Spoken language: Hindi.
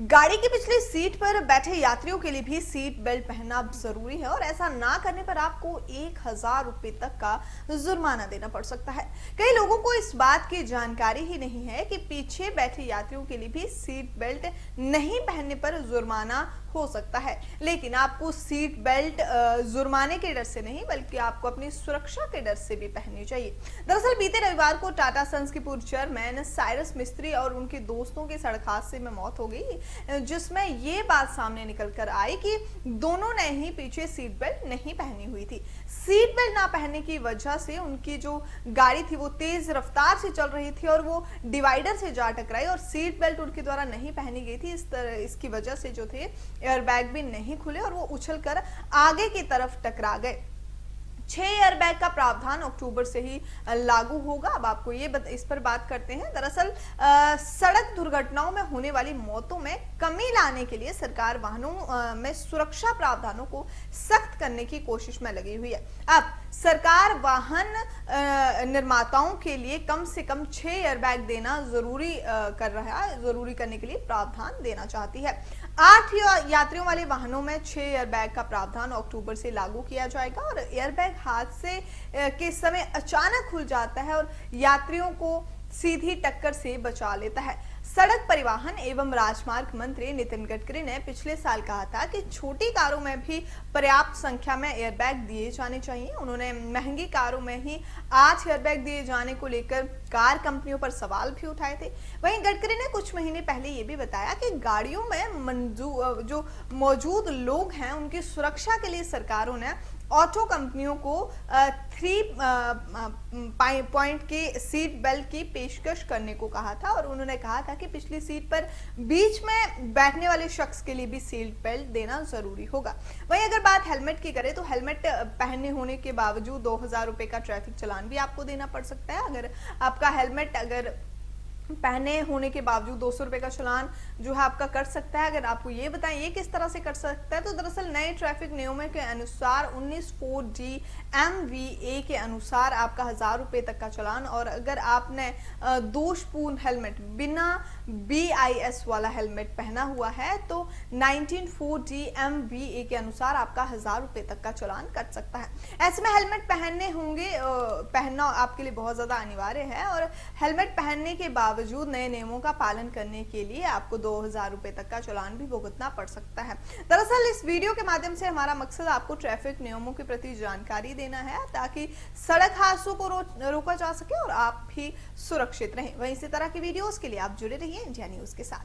गाड़ी की पिछली सीट पर बैठे यात्रियों के लिए भी सीट बेल्ट पहनना जरूरी है और ऐसा ना करने पर आपको 1,000 रुपए तक का जुर्माना देना पड़ सकता है। कई लोगों को इस बात की जानकारी ही नहीं है कि पीछे बैठे यात्रियों के लिए भी सीट बेल्ट नहीं पहनने पर जुर्माना हो सकता है। लेकिन आपको सीट बेल्ट जुर्माने के डर से नहीं बल्कि आपको अपनी सुरक्षा के डर से भी पहननी चाहिए। दरअसल बीते रविवार को टाटा सन्स के पूर्व चेयरमैन साइरस मिस्त्री और उनके दोस्तों की सड़क हादसे में मौत हो गई, जिसमें ये बात सामने निकल कर आई कि दोनों ने ही पीछे सीट बेल्ट नहीं पहनी हुई थी। सीट बेल्ट ना पहनने की वजह से उनकी जो गाड़ी थी वो तेज रफ्तार से चल रही थी और वो डिवाइडर से जा टकराई और सीट बेल्ट उनके द्वारा नहीं पहनी गई थी। इसकी वजह से जो थे एयरबैग भी नहीं खुले और वो उछलकर आगे की तरफ टकरा गए। 6 एयरबैग का प्रावधान अक्टूबर से ही लागू होगा। अब आपको इस पर बात करते हैं। दरअसल सड़क दुर्घटनाओं में होने वाली मौतों में कमी लाने के लिए सरकार वाहनों में सुरक्षा प्रावधानों को सख्त करने की कोशिश में लगी हुई है। अब सरकार वाहन निर्माताओं के लिए कम से कम 6 एयरबैग देना जरूरी करने के लिए प्रावधान देना चाहती है। 8 यात्रियों वाले वाहनों में 6 एयरबैग का प्रावधान अक्टूबर से लागू किया जाएगा और एयरबैग हादसे के समय अचानक खुल जाता है और यात्रियों को सीधी टक्कर से बचा लेता है। सड़क परिवहन एवं राजमार्ग मंत्री नितिन गडकरी ने पिछले साल कहा था कि छोटी कारों में भी पर्याप्त संख्या में एयरबैग दिए जाने चाहिए। उन्होंने महंगी कारों में ही 8 एयरबैग दिए जाने को लेकर कार कंपनियों पर सवाल भी उठाए थे। वहीं गडकरी ने कुछ महीने पहले ये भी बताया कि गाड़ियों में जो मौजूद लोग हैं उनकी सुरक्षा के लिए सरकारों ने ऑटो कंपनियों को 3 पॉइंट के सीट बेल्ट की पेशकश करने को कहा था और उन्होंने कहा था कि पिछली सीट पर बीच में बैठने वाले शख्स के लिए भी सीट बेल्ट देना जरूरी होगा। वहीं अगर बात हेलमेट की करें तो हेलमेट पहनने होने के बावजूद 2,000 रुपए का ट्रैफिक चालान भी आपको देना पड़ सकता है। अगर आपका हेलमेट पहने होने के बावजूद 200 रुपए का चालान जो है आपका कर सकता है। अगर आपको ये बताएं ये किस तरह से कर सकता है तो दरअसल नए ट्रैफिक नियमों के अनुसार 19(4)D MVA के अनुसार आपका 1,000 रुपए तक का चालान, और अगर आपने दोषपूर्ण हेलमेट बिना BIS वाला हेलमेट पहना हुआ है तो 19(4)D MVA के अनुसार आपका 1,000 रुपए तक का चालान कट सकता है। ऐसे में हेलमेट पहनना आपके लिए बहुत ज्यादा अनिवार्य है और हेलमेट पहनने के बावजूद नए नियमों का पालन करने के लिए आपको 2,000 रुपए तक का चालान भी भुगतना पड़ सकता है। दरअसल इस वीडियो के माध्यम से हमारा मकसद आपको ट्रैफिक नियमों के प्रति जानकारी देना है ताकि सड़क हादसों को रोका जा सके और आप भी सुरक्षित रहें। वहीं इसी तरह की वीडियोस के लिए आप जुड़े रहिए इंडिया न्यूज के साथ।